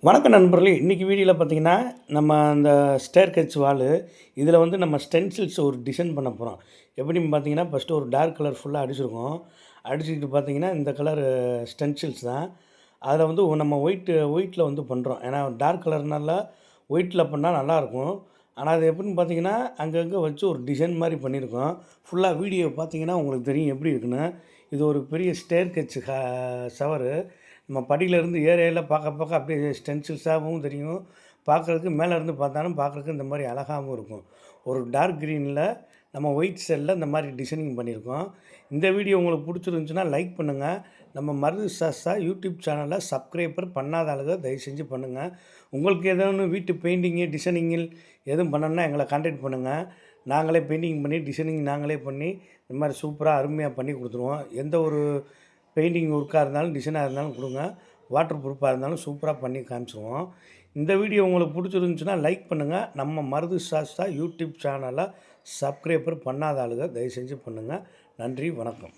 வணக்கம் நண்பர்களே! இன்றைக்கி வீடியோவில் பார்த்தீங்கன்னா, நம்ம அந்த ஸ்டேர்கேஸ் வாலு இதில் வந்து நம்ம ஸ்டென்சில்ஸ் ஒரு டிசைன் பண்ண போகிறோம். எப்படின்னு பார்த்தீங்கன்னா, ஃபஸ்ட்டு ஒரு டார்க் கலர் ஃபுல்லாக அடிச்சிருக்கோம். அடிச்சுக்கிட்டு பார்த்தீங்கன்னா, இந்த கலர் ஸ்டென்சில்ஸ் தான். அதில் வந்து நம்ம ஒயிட்டில் வந்து பண்ணுறோம். ஏன்னா டார்க் கலர்னால ஒயிட்டில் பண்ணால் நல்லாயிருக்கும். ஆனால் அது எப்படின்னு பார்த்தீங்கன்னா, அங்கங்கே வச்சு ஒரு டிசைன் மாதிரி பண்ணியிருக்கோம். ஃபுல்லாக வீடியோ பார்த்தீங்கன்னா உங்களுக்கு தெரியும் எப்படி இருக்குன்னு. இது ஒரு பெரிய ஸ்டேர்கேஸ் ஷவரு. நம்ம படியிலேருந்து ஏரியாவில் பார்க்க அப்படியே ஸ்டென்சில்ஸாகவும் தெரியும். பார்க்குறதுக்கு மேலேருந்து பார்த்தாலும் பார்க்குறதுக்கு இந்த மாதிரி அழகாகவும் இருக்கும். ஒரு டார்க் க்ரீனில் நம்ம ஒயிட் ஷேடில் இந்த மாதிரி டிசைனிங் பண்ணியிருக்கோம். இந்த வீடியோ உங்களுக்கு பிடிச்சிருந்துச்சுன்னா லைக் பண்ணுங்கள். நம்ம மருது சாஸ்தா யூடியூப் சேனலை சப்ஸ்கிரைபர் பண்ணாத ஆளுங்க தயவு செஞ்சு பண்ணுங்கள். உங்களுக்கு ஏதோன்னு வீட்டு பெயிண்டிங்கு, டிசைனிங்கில் எதுவும் பண்ணணுன்னா எங்களை கான்டாக்ட் பண்ணுங்கள். நாங்களே பெயிண்டிங் பண்ணி, டிசைனிங் நாங்களே பண்ணி இந்த மாதிரி சூப்பராக அருமையாக பண்ணி கொடுத்துருவோம். எந்த ஒரு பெயிண்டிங் ஒர்க்காக இருந்தாலும், டிசைனாக இருந்தாலும் கொடுங்க. வாட்டர் ப்ரூஃபாக இருந்தாலும் சூப்பராக பண்ணி காமிச்சிருவோம். இந்த வீடியோ உங்களுக்கு பிடிச்சிருந்துச்சுன்னா லைக் பண்ணுங்கள். நம்ம மருது சாஸ்தா யூடியூப் சேனலை சப்ஸ்கிரைபர் பண்ணாத ஆளுங்க தயவு செஞ்சு பண்ணுங்கள். நன்றி, வணக்கம்.